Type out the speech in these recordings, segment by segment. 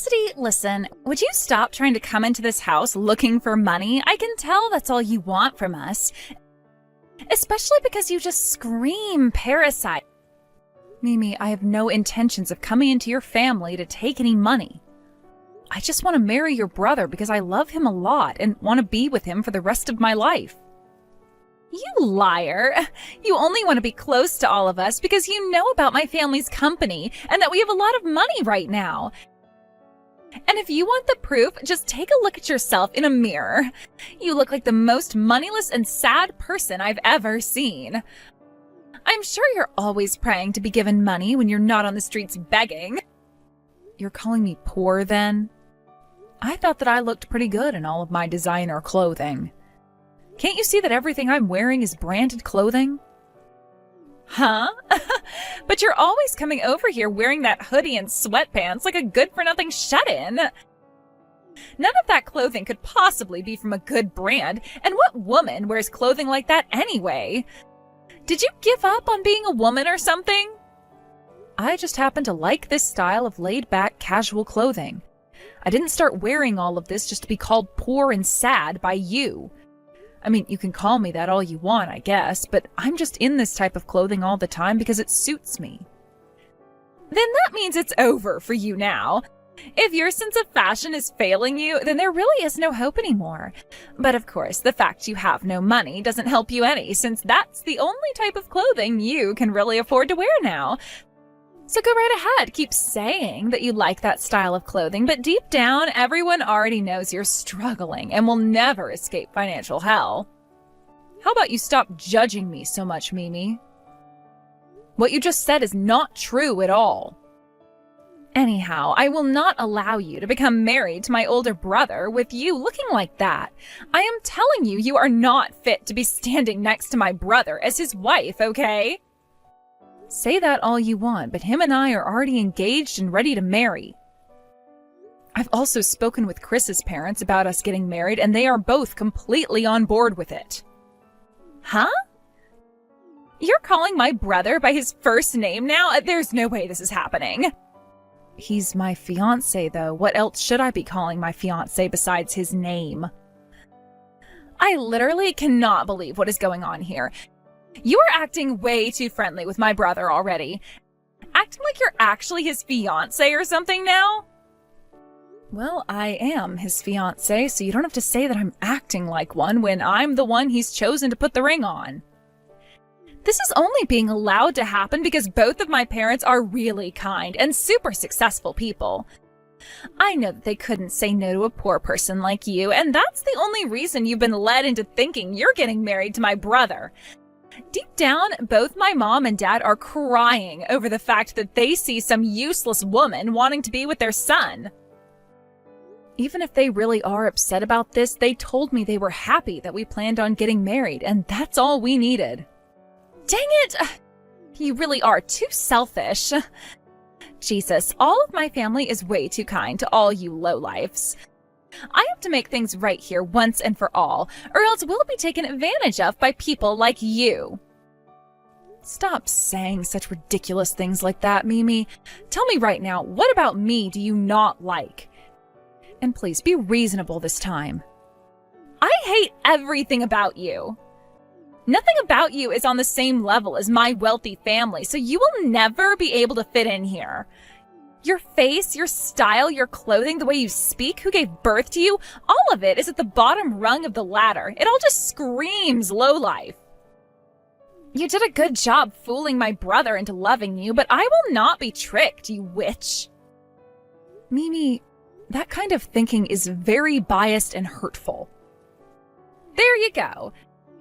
Cassidy, listen, would you stop trying to come into this house looking for money? I can tell that's all you want from us. Especially because you just scream parasite. Mimi, I have no intentions of coming into your family to take any money. I just want to marry your brother because I love him a lot and want to be with him for the rest of my life. You liar! You only want to be close to all of us because you know about my family's company and that we have a lot of money right now. And if you want the proof, just take a look at yourself in a mirror. You look like the most moneyless and sad person I've ever seen. I'm sure you're always praying to be given money when you're not on the streets begging. You're calling me poor then? I thought that I looked pretty good in all of my designer clothing. Can't you see that everything I'm wearing is branded clothing? Huh? But you're always coming over here wearing that hoodie and sweatpants like a good-for-nothing shut-in. None of that clothing could possibly be from a good brand, and what woman wears clothing like that anyway? Did you give up on being a woman or something? I just happen to like this style of laid-back, casual clothing. I didn't start wearing all of this just to be called poor and sad by you. I mean, you can call me that all you want, I guess, but I'm just in this type of clothing all the time because it suits me. Then that means it's over for you now. If your sense of fashion is failing you, then there really is no hope anymore. But of course, the fact you have no money doesn't help you any, since that's the only type of clothing you can really afford to wear now. So go right ahead, keep saying that you like that style of clothing, but deep down, everyone already knows you're struggling and will never escape financial hell. How about you stop judging me so much, Mimi? What you just said is not true at all. Anyhow, I will not allow you to become married to my older brother with you looking like that. I am telling you, you are not fit to be standing next to my brother as his wife, okay? Say that all you want, but him and I are already engaged and ready to marry. I've also spoken with Chris's parents about us getting married, and they are both completely on board with it. Huh? You're calling my brother by his first name now? There's no way this is happening. He's my fiancé, though. What else should I be calling my fiancé besides his name? I literally cannot believe what is going on here. You are acting way too friendly with my brother already. Acting like you're actually his fiancé or something now? Well, I am his fiancé, so you don't have to say that I'm acting like one when I'm the one he's chosen to put the ring on. This is only being allowed to happen because both of my parents are really kind and super successful people. I know that they couldn't say no to a poor person like you, and that's the only reason you've been led into thinking you're getting married to my brother. Deep down, both my mom and dad are crying over the fact that they see some useless woman wanting to be with their son. Even if they really are upset about this, they told me they were happy that we planned on getting married, and that's all we needed. Dang it! You really are too selfish. Jesus, all of my family is way too kind to all you lowlifes. I have to make things right here once and for all, or else we'll be taken advantage of by people like you. Stop saying such ridiculous things like that, Mimi. Tell me right now, what about me do you not like? And please, be reasonable this time. I hate everything about you. Nothing about you is on the same level as my wealthy family, so you will never be able to fit in here. Your face, your style, your clothing, the way you speak, who gave birth to you, all of it is at the bottom rung of the ladder. It all just screams lowlife. You did a good job fooling my brother into loving you, but I will not be tricked, you witch. Mimi, that kind of thinking is very biased and hurtful. There you go.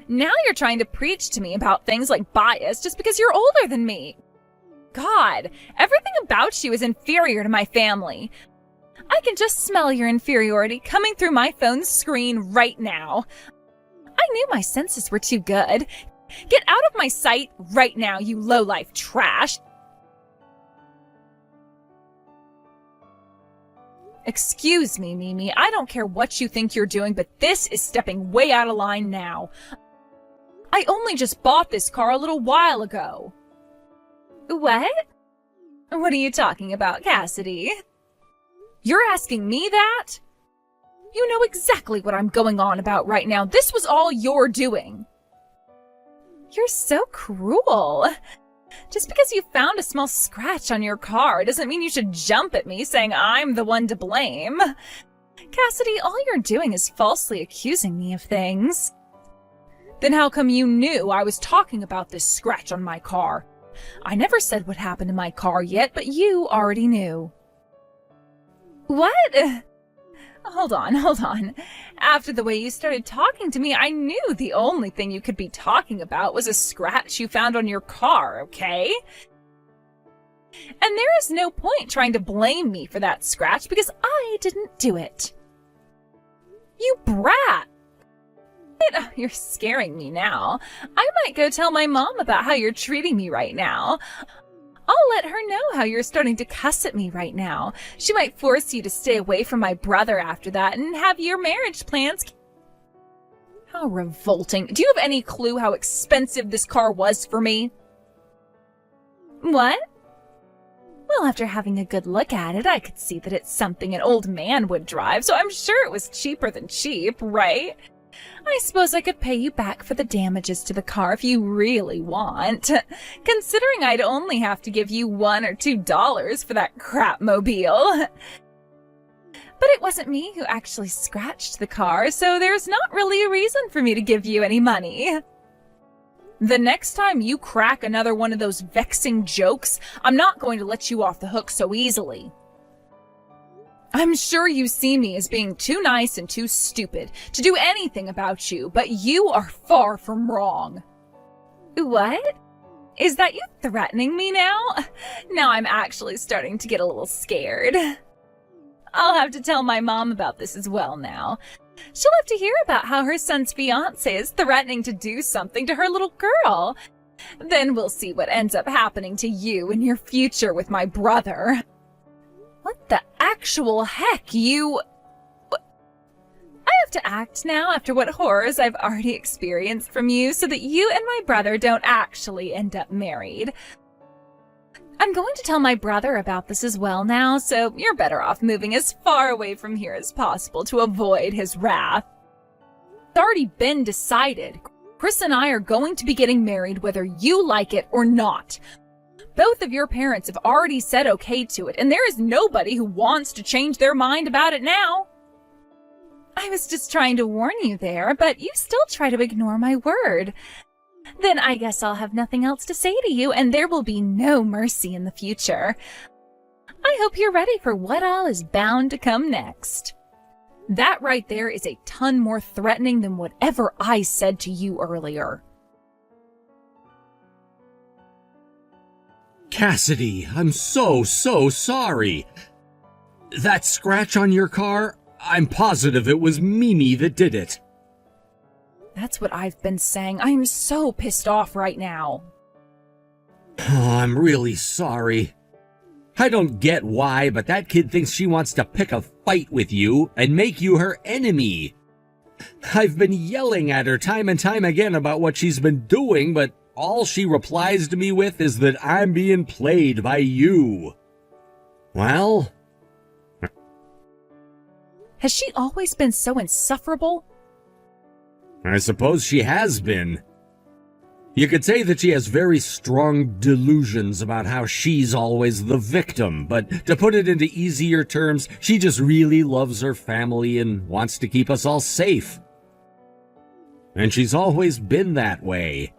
Now you're trying to preach to me about things like bias just because you're older than me. God, everything about you is inferior to my family. I can just smell your inferiority coming through my phone's screen right now. I knew my senses were too good. Get out of my sight right now, you lowlife trash. Excuse me, Mimi. I don't care what you think you're doing, but this is stepping way out of line now. I only just bought this car a little while ago. What? What are you talking about, Cassidy? You're asking me that? You know exactly what I'm going on about right now. This was all your doing. You're so cruel. Just because you found a small scratch on your car doesn't mean you should jump at me saying I'm the one to blame. Cassidy, all you're doing is falsely accusing me of things. Then how come you knew I was talking about this scratch on my car? I never said what happened to my car yet, but you already knew. What? Hold on. After the way you started talking to me, I knew the only thing you could be talking about was a scratch you found on your car, okay? And there is no point trying to blame me for that scratch because I didn't do it. You brat! You're scaring me now. I might go tell my mom about how you're treating me right now. I'll let her know how you're starting to cuss at me right now. She might force you to stay away from my brother after that and have your marriage plans. How revolting. Do you have any clue how expensive this car was for me? What? Well, after having a good look at it, I could see that it's something an old man would drive, so I'm sure it was cheaper than cheap, right? I suppose I could pay you back for the damages to the car if you really want. Considering I'd only have to give you $1 or $2 for that crap mobile. But it wasn't me who actually scratched the car, so there's not really a reason for me to give you any money. The next time you crack another one of those vexing jokes, I'm not going to let you off the hook so easily. I'm sure you see me as being too nice and too stupid to do anything about you, but you are far from wrong. What? Is that you threatening me now? Now I'm actually starting to get a little scared. I'll have to tell my mom about this as well now. She'll have to hear about how her son's fiancé is threatening to do something to her little girl. Then we'll see what ends up happening to you in your future with my brother. What the actual heck, you... I have to act now after what horrors I've already experienced from you so that you and my brother don't actually end up married. I'm going to tell my brother about this as well now, so you're better off moving as far away from here as possible to avoid his wrath. It's already been decided. Chris and I are going to be getting married whether you like it or not. Both of your parents have already said okay to it, and there is nobody who wants to change their mind about it now. I was just trying to warn you there, but you still try to ignore my word. Then I guess I'll have nothing else to say to you, and there will be no mercy in the future. I hope you're ready for what all is bound to come next. That right there is a ton more threatening than whatever I said to you earlier. Cassidy, I'm so sorry. That scratch on your car, I'm positive it was Mimi that did it. That's what I've been saying. I'm so pissed off right now. I'm really sorry. I don't get why, but that kid thinks she wants to pick a fight with you and make you her enemy. I've been yelling at her time and time again about what she's been doing, but all she replies to me with is that I'm being played by you. Well... Has she always been so insufferable? I suppose she has been. You could say that she has very strong delusions about how she's always the victim, but to put it into easier terms, she just really loves her family and wants to keep us all safe. And she's always been that way.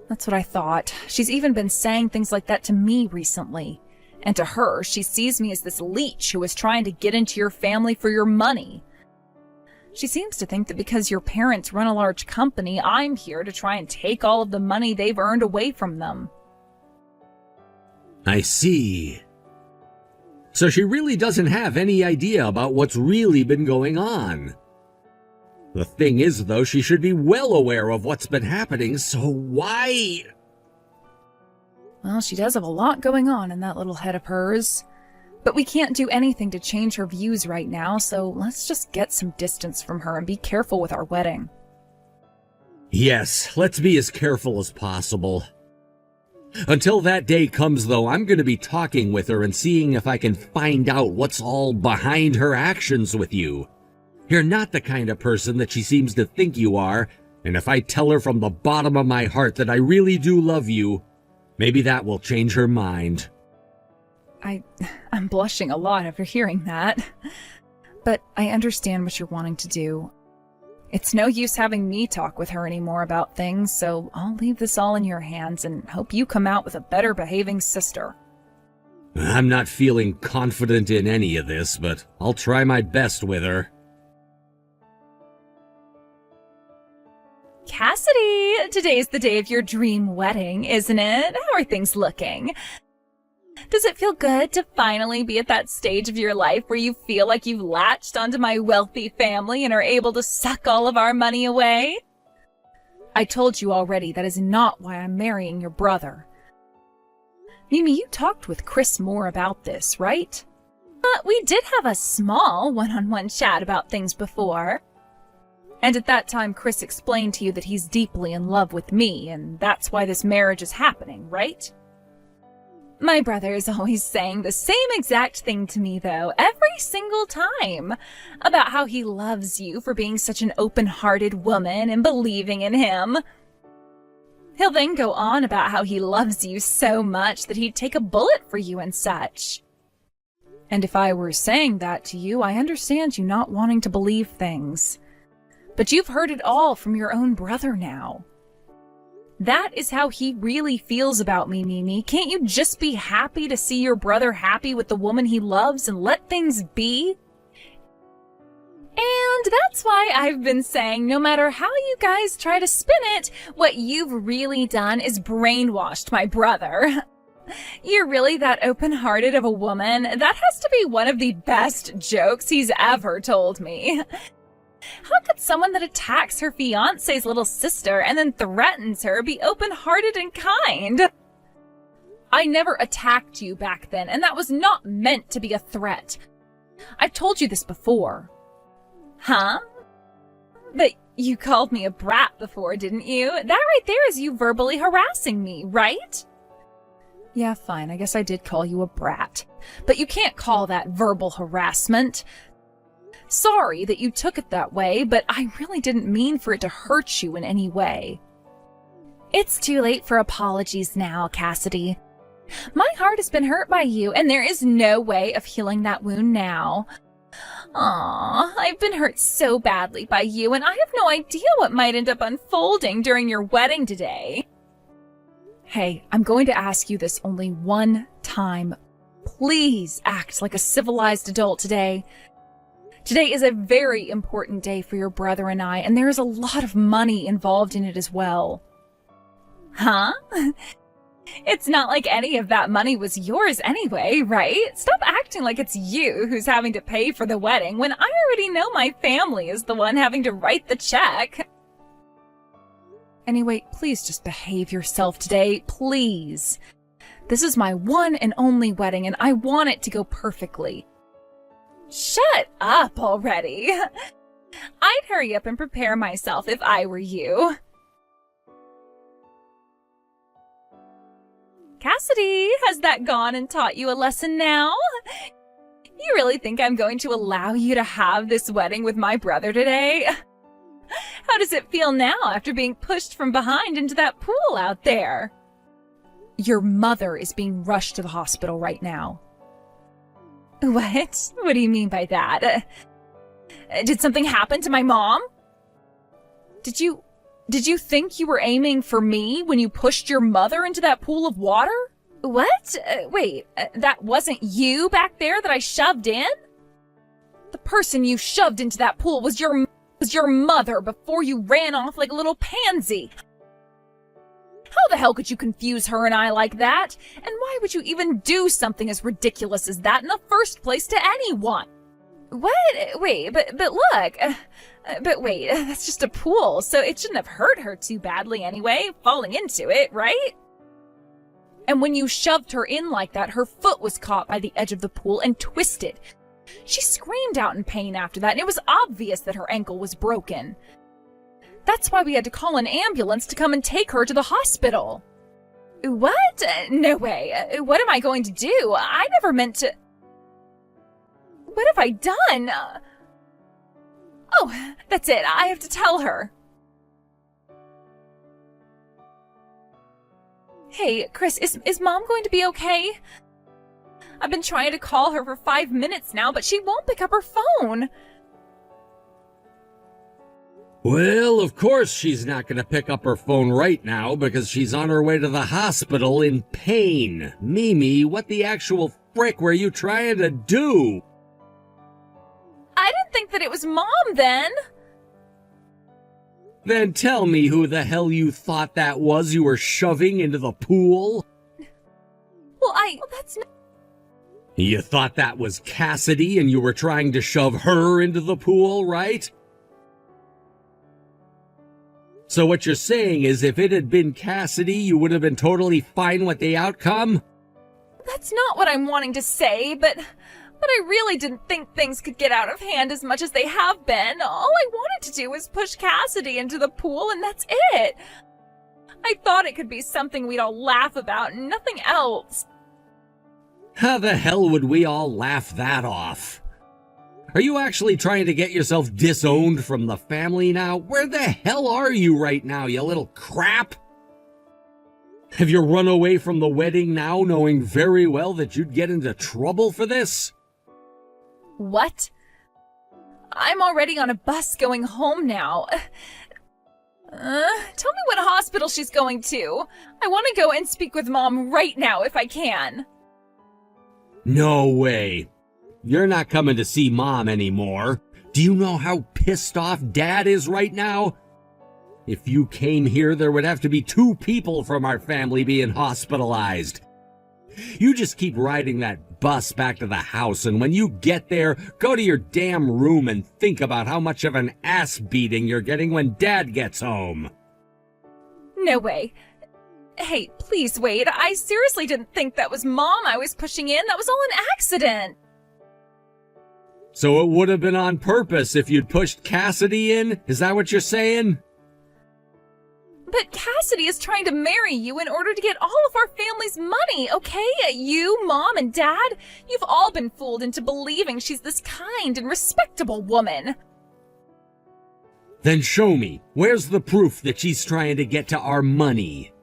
That's what I thought. She's even been saying things like that to me recently. And to her, she sees me as this leech who is trying to get into your family for your money. She seems to think that because your parents run a large company, I'm here to try and take all of the money they've earned away from them. I see. So she really doesn't have any idea about what's really been going on. The thing is, though, she should be well aware of what's been happening, so why... Well, she does have a lot going on in that little head of hers. But we can't do anything to change her views right now, so let's just get some distance from her and be careful with our wedding. Yes, let's be as careful as possible. Until that day comes, though, I'm going to be talking with her and seeing if I can find out what's all behind her actions with you. You're not the kind of person that she seems to think you are, and if I tell her from the bottom of my heart that I really do love you, maybe that will change her mind. I'm blushing a lot after hearing that. But I understand what you're wanting to do. It's no use having me talk with her anymore about things, so I'll leave this all in your hands and hope you come out with a better behaving sister. I'm not feeling confident in any of this, but I'll try my best with her. Cassidy, today's the day of your dream wedding, isn't it? How are things looking? Does it feel good to finally be at that stage of your life where you feel like you've latched onto my wealthy family and are able to suck all of our money away? I told you already that is not why I'm marrying your brother. Mimi, you talked with Chris Moore about this, right? We did have a small one-on-one chat about things before. And at that time, Chris explained to you that he's deeply in love with me, and that's why this marriage is happening, right? My brother is always saying the same exact thing to me, though, every single time, about how he loves you for being such an open-hearted woman and believing in him. He'll then go on about how he loves you so much that he'd take a bullet for you and such. And if I were saying that to you, I understand you not wanting to believe things. But you've heard it all from your own brother now. That is how he really feels about me, Mimi. Can't you just be happy to see your brother happy with the woman he loves and let things be? And that's why I've been saying no matter how you guys try to spin it, what you've really done is brainwashed my brother. You're really that open-hearted of a woman? That has to be one of the best jokes he's ever told me. How could someone that attacks her fiancé's little sister and then threatens her be open-hearted and kind? I never attacked you back then, and that was not meant to be a threat. I've told you this before. Huh? But you called me a brat before, didn't you? That right there is you verbally harassing me, right? Yeah, fine, I guess I did call you a brat. But you can't call that verbal harassment. Sorry that you took it that way, but I really didn't mean for it to hurt you in any way. It's too late for apologies now, Cassidy. My heart has been hurt by you, and there is no way of healing that wound now. Aw, I've been hurt so badly by you, and I have no idea what might end up unfolding during your wedding today. Hey, I'm going to ask you this only one time. Please act like a civilized adult today. Today is a very important day for your brother and I, and there is a lot of money involved in it as well. Huh? It's not like any of that money was yours anyway, right? Stop acting like it's you who's having to pay for the wedding when I already know my family is the one having to write the check. Anyway, please just behave yourself today, please. This is my one and only wedding, and I want it to go perfectly. Shut up already. I'd hurry up and prepare myself if I were you. Cassidy, has that gone and taught you a lesson now? You really think I'm going to allow you to have this wedding with my brother today? How does it feel now after being pushed from behind into that pool out there? Your mother is being rushed to the hospital right now. What? What do you mean by that? Did something happen to my mom? Did you think you were aiming for me when you pushed your mother into that pool of water? What? Wait, that wasn't you back there that I shoved in? The person you shoved into that pool was your mother before you ran off like a little pansy. How the hell could you confuse her and I like that? And why would you even do something as ridiculous as that in the first place to anyone? What? Wait, but look. But wait, that's just a pool, so it shouldn't have hurt her too badly anyway, falling into it, right? And when you shoved her in like that, her foot was caught by the edge of the pool and twisted. She screamed out in pain after that, and it was obvious that her ankle was broken. That's why we had to call an ambulance to come and take her to the hospital. What? No way. What am I going to do? I never meant to... What have I done? Oh, that's it. I have to tell her. Hey, Chris, is Mom going to be okay? I've been trying to call her for 5 minutes now, but she won't pick up her phone. Well, of course she's not going to pick up her phone right now because she's on her way to the hospital in pain. Mimi, what the actual frick were you trying to do? I didn't think that it was Mom then. Then tell me who the hell you thought that was you were shoving into the pool? Well, that's not... You thought that was Cassidy and you were trying to shove her into the pool, right? So what you're saying is if it had been Cassidy, you would have been totally fine with the outcome? That's not what I'm wanting to say, but I really didn't think things could get out of hand as much as they have been. All I wanted to do was push Cassidy into the pool, and that's it. I thought it could be something we'd all laugh about and nothing else. How the hell would we all laugh that off? Are you actually trying to get yourself disowned from the family now? Where the hell are you right now, you little crap? Have you run away from the wedding now, knowing very well that you'd get into trouble for this? What? I'm already on a bus going home now. Tell me what hospital she's going to. I want to go and speak with Mom right now if I can. No way. You're not coming to see Mom anymore. Do you know how pissed off Dad is right now? If you came here, there would have to be 2 people from our family being hospitalized. You just keep riding that bus back to the house, and when you get there, go to your damn room and think about how much of an ass beating you're getting when Dad gets home. No way. Hey, please wait. I seriously didn't think that was Mom I was pushing in. That was all an accident. So it would have been on purpose if you'd pushed Cassidy in? Is that what you're saying? But Cassidy is trying to marry you in order to get all of our family's money, okay? You, Mom, and Dad, you've all been fooled into believing she's this kind and respectable woman. Then show me. Where's the proof that she's trying to get to our money?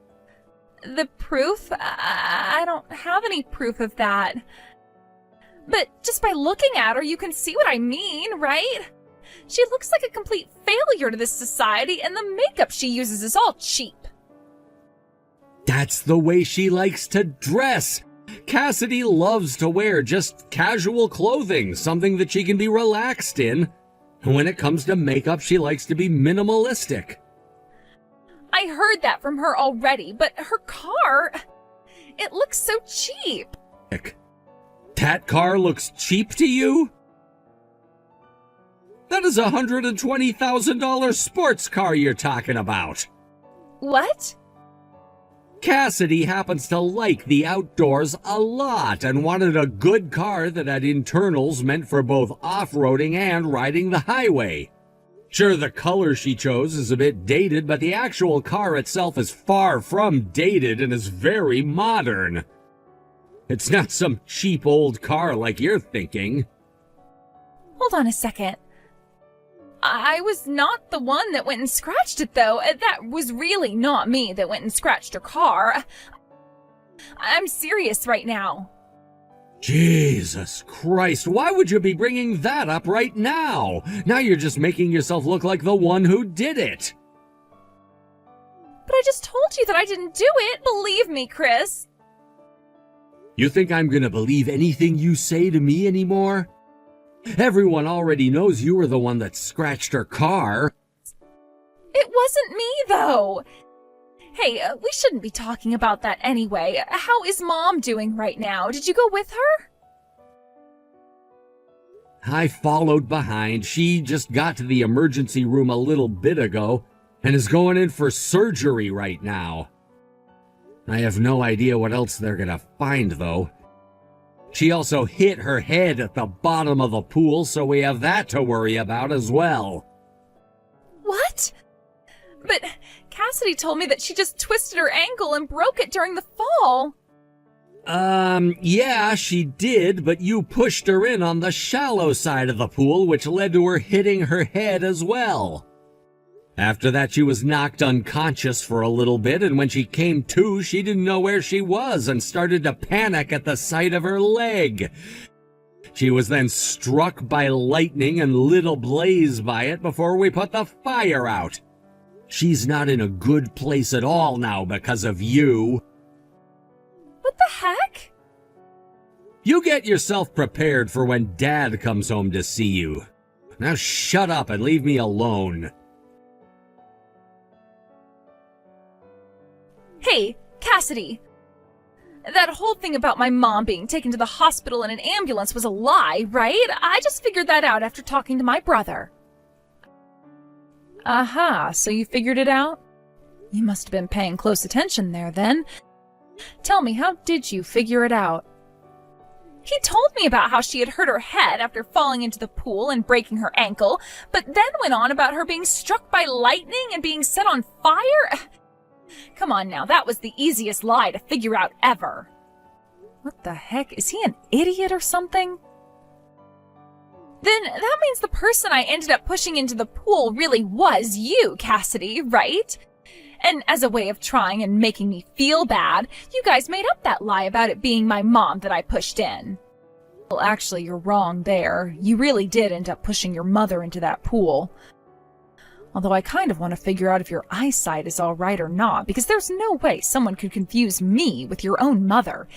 The proof? I don't have any proof of that. But just by looking at her, you can see what I mean, right? She looks like a complete failure to this society, and the makeup she uses is all cheap. That's the way she likes to dress. Cassidy loves to wear just casual clothing, something that she can be relaxed in. When it comes to makeup, she likes to be minimalistic. I heard that from her already, but her car, it looks so cheap. That car looks cheap to you? That is a $120,000 sports car you're talking about. What? Cassidy happens to like the outdoors a lot and wanted a good car that had internals meant for both off-roading and riding the highway. Sure, the color she chose is a bit dated, but the actual car itself is far from dated and is very modern. It's not some cheap old car like you're thinking. Hold on a second. I was not the one that went and scratched it, though. That was really not me that went and scratched her car. I'm serious right now. Jesus Christ, why would you be bringing that up right now? Now you're just making yourself look like the one who did it. But I just told you that I didn't do it. Believe me, Chris. You think I'm gonna believe anything you say to me anymore? Everyone already knows you were the one that scratched her car. It wasn't me, though. Hey, we shouldn't be talking about that anyway. How is Mom doing right now? Did you go with her? I followed behind. She just got to the emergency room a little bit ago and is going in for surgery right now. I have no idea what else they're gonna find, though. She also hit her head at the bottom of the pool, so we have that to worry about as well. What? But Cassidy told me that she just twisted her ankle and broke it during the fall. Yeah, she did, but you pushed her in on the shallow side of the pool, which led to her hitting her head as well. After that, she was knocked unconscious for a little bit, and when she came to, she didn't know where she was and started to panic at the sight of her leg. She was then struck by lightning and lit ablaze by it before we put the fire out. She's not in a good place at all now because of you. What the heck? You get yourself prepared for when Dad comes home to see you. Now shut up and leave me alone. Hey, Cassidy. That whole thing about my mom being taken to the hospital in an ambulance was a lie, right? I just figured that out after talking to my brother. Aha, so you figured it out? You must have been paying close attention there then. Tell me, how did you figure it out? He told me about how she had hurt her head after falling into the pool and breaking her ankle, but then went on about her being struck by lightning and being set on fire. Come on now, that was the easiest lie to figure out ever. What the heck? Is he an idiot or something? Then that means the person I ended up pushing into the pool really was you, Cassidy, right? And as a way of trying and making me feel bad, you guys made up that lie about it being my mom that I pushed in. Well, actually, you're wrong there. You really did end up pushing your mother into that pool. Although I kind of want to figure out if your eyesight is all right or not, because there's no way someone could confuse me with your own mother,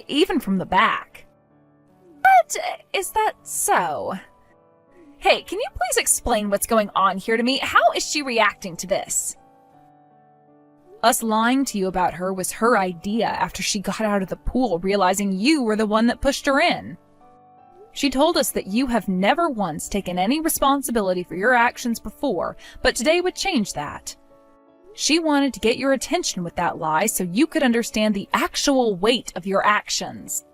even from the back. But is that so? Hey, can you please explain what's going on here to me? How is she reacting to this? Us lying to you about her was her idea after she got out of the pool, realizing you were the one that pushed her in. She told us that you have never once taken any responsibility for your actions before, but today would change that. She wanted to get your attention with that lie so you could understand the actual weight of your actions.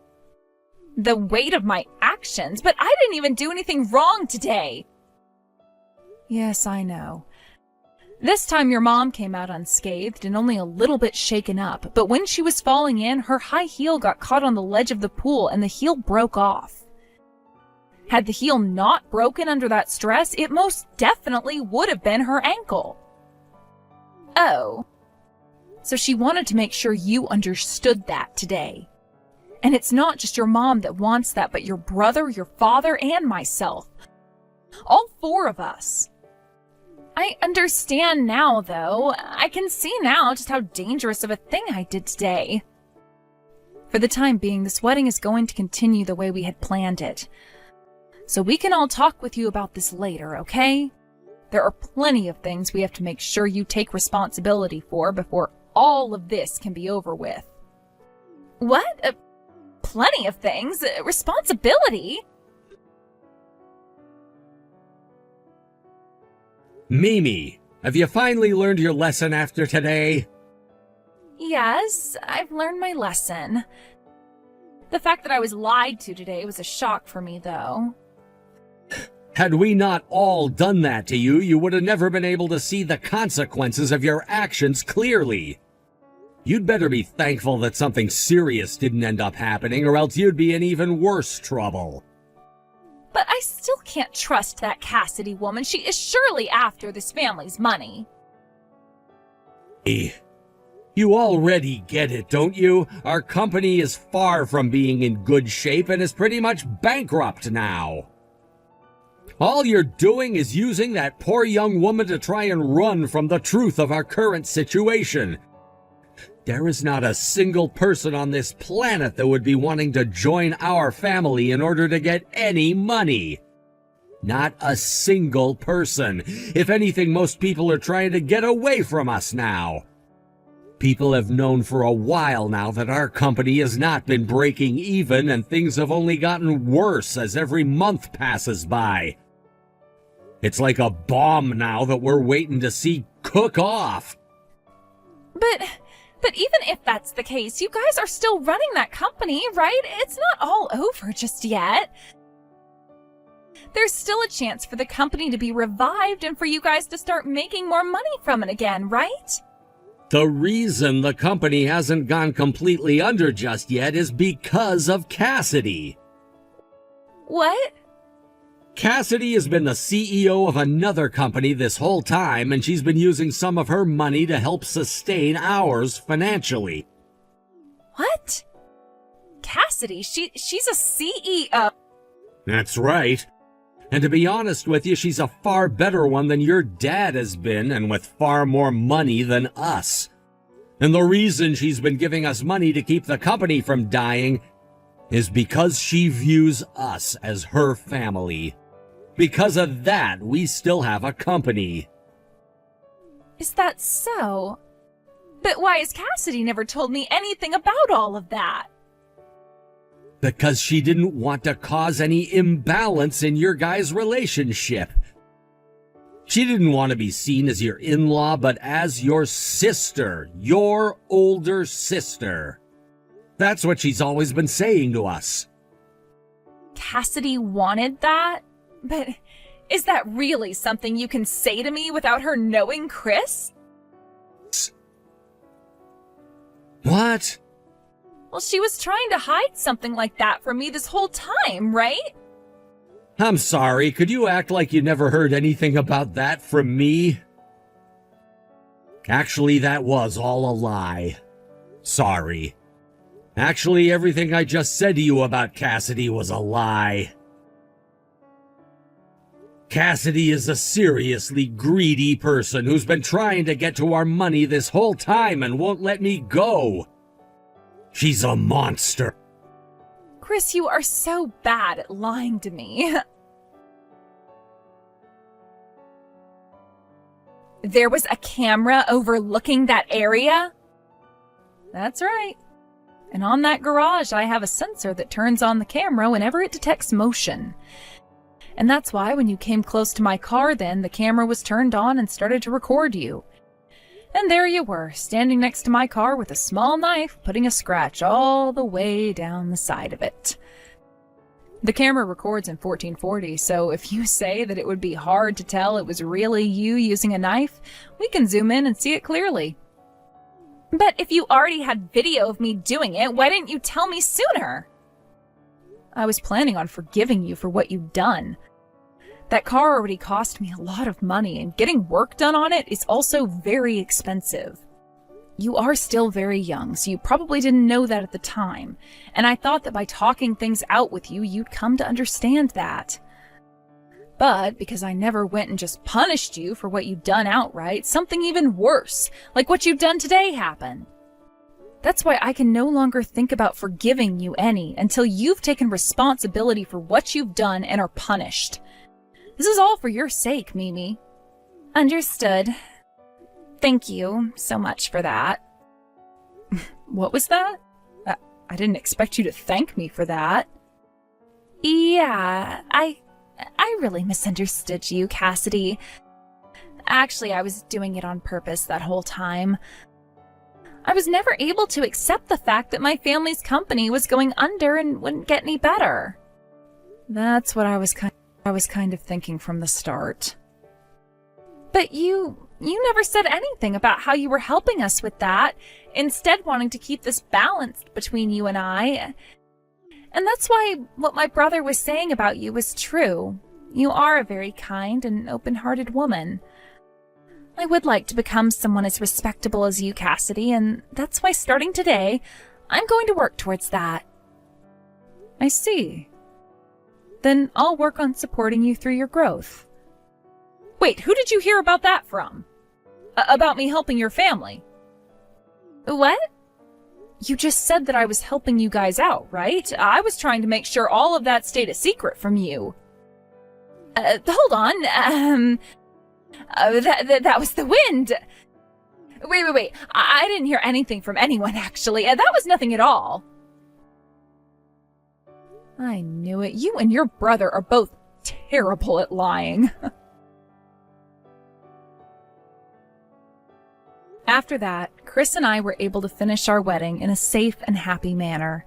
The weight of my actions? But I didn't even do anything wrong today. Yes, I know. This time your mom came out unscathed and only a little bit shaken up, but when she was falling in, her high heel got caught on the ledge of the pool and the heel broke off. Had the heel not broken under that stress, it most definitely would have been her ankle. Oh. So she wanted to make sure you understood that today. And it's not just your mom that wants that, but your brother, your father, and myself. All four of us. I understand now, though. I can see now just how dangerous of a thing I did today. For the time being, this wedding is going to continue the way we had planned it. So we can all talk with you about this later, okay? There are plenty of things we have to make sure you take responsibility for before all of this can be over with. What? Plenty of things? Responsibility? Mimi, have you finally learned your lesson after today? Yes, I've learned my lesson. The fact that I was lied to today was a shock for me, though. Had we not all done that to you, you would have never been able to see the consequences of your actions clearly. You'd better be thankful that something serious didn't end up happening, or else you'd be in even worse trouble. But I still can't trust that Cassidy woman. She is surely after this family's money. You already get it, don't you? Our company is far from being in good shape and is pretty much bankrupt now. All you're doing is using that poor young woman to try and run from the truth of our current situation. There is not a single person on this planet that would be wanting to join our family in order to get any money. Not a single person. If anything, most people are trying to get away from us now. People have known for a while now that our company has not been breaking even, and things have only gotten worse as every month passes by. It's like a bomb now that we're waiting to see cook off. But even if that's the case, you guys are still running that company, right? It's not all over just yet. there's still a chance for the company to be revived and for you guys to start making more money from it again, right? The reason the company hasn't gone completely under just yet is because of Cassidy. What? Cassidy has been the CEO of another company this whole time, and she's been using some of her money to help sustain ours financially. What? Cassidy, she's a CEO. That's right. And to be honest with you, she's a far better one than your dad has been, and with far more money than us. And the reason she's been giving us money to keep the company from dying is because she views us as her family. Because of that, we still have a company. Is that so? But why has Cassidy never told me anything about all of that? Because she didn't want to cause any imbalance in your guys' relationship. She didn't want to be seen as your in-law, but as your sister, your older sister. That's what she's always been saying to us. Cassidy wanted that? But is that really something you can say to me without her knowing, Chris? What? Well, she was trying to hide something like that from me this whole time, right? I'm sorry, could you act like you never heard anything about that from me? Actually, that was all a lie. Sorry. Actually, everything I just said to you about Cassidy was a lie. Cassidy is a seriously greedy person who's been trying to get to our money this whole time and won't let me go. She's a monster. Chris, you are so bad at lying to me. There was a camera overlooking that area? That's right. And on that garage, I have a sensor that turns on the camera whenever it detects motion. And that's why when you came close to my car then, the camera was turned on and started to record you. And there you were, standing next to my car with a small knife, putting a scratch all the way down the side of it. The camera records in 1440, so if you say that it would be hard to tell it was really you using a knife, we can zoom in and see it clearly. But if you already had video of me doing it, why didn't you tell me sooner? I was planning on forgiving you for what you've done. That car already cost me a lot of money, and getting work done on it is also very expensive. You are still very young, so you probably didn't know that at the time, and I thought that by talking things out with you, you'd come to understand that. But because I never went and just punished you for what you'd done outright, something even worse, like what you've done today, happened. That's why I can no longer think about forgiving you any until you've taken responsibility for what you've done and are punished. This is all for your sake, Mimi. Understood. Thank you so much for that. What was that? I didn't expect you to thank me for that. Yeah, I really misunderstood you, Cassidy. Actually, I was doing it on purpose that whole time. I was never able to accept the fact that my family's company was going under and wouldn't get any better. That's what I was kind of thinking from the start. But you never said anything about how you were helping us with that, instead wanting to keep this balanced between you and I. And that's why what my brother was saying about you was true. You are a very kind and open-hearted woman. I would like to become someone as respectable as you, Cassidy, and that's why starting today, I'm going to work towards that. I see. Then I'll work on supporting you through your growth. Wait, who did you hear about that from? About me helping your family? What? You just said that I was helping you guys out, right? I was trying to make sure all of that stayed a secret from you. Hold on, that was the wind. Wait. I didn't hear anything from anyone, actually. That was nothing at all. I knew it. You and your brother are both terrible at lying. After that, Chris and I were able to finish our wedding in a safe and happy manner.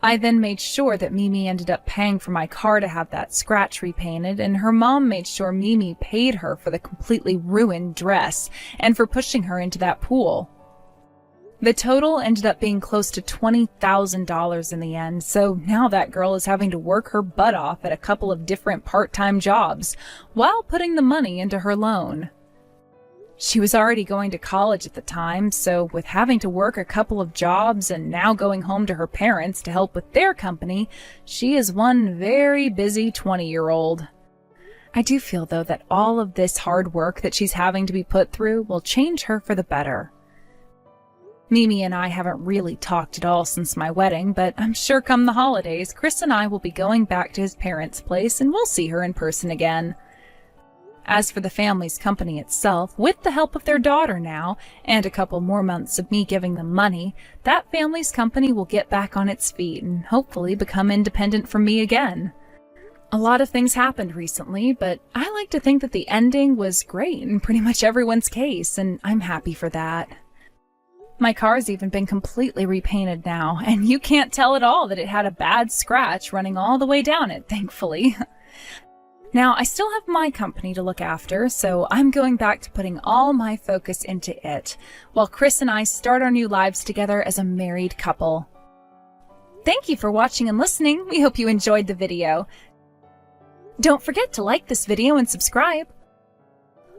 I then made sure that Mimi ended up paying for my car to have that scratch repainted, and her mom made sure Mimi paid her for the completely ruined dress and for pushing her into that pool. The total ended up being close to $20,000 in the end, so now that girl is having to work her butt off at a couple of different part-time jobs while putting the money into her loan. She was already going to college at the time, so with having to work a couple of jobs and now going home to her parents to help with their company, she is one very busy 20-year-old. I do feel, though, that all of this hard work that she's having to be put through will change her for the better. Mimi and I haven't really talked at all since my wedding, but I'm sure come the holidays, Chris and I will be going back to his parents' place and we'll see her in person again. As for the family's company itself, with the help of their daughter now, and a couple more months of me giving them money, that family's company will get back on its feet and hopefully become independent from me again. A lot of things happened recently, but I like to think that the ending was great in pretty much everyone's case, and I'm happy for that. My car's even been completely repainted now, and you can't tell at all that it had a bad scratch running all the way down it, thankfully. Now, I still have my company to look after, so I'm going back to putting all my focus into it, while Chris and I start our new lives together as a married couple. Thank you for watching and listening. We hope you enjoyed the video. Don't forget to like this video and subscribe.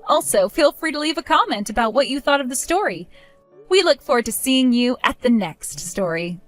Also, feel free to leave a comment about what you thought of the story. We look forward to seeing you at the next story.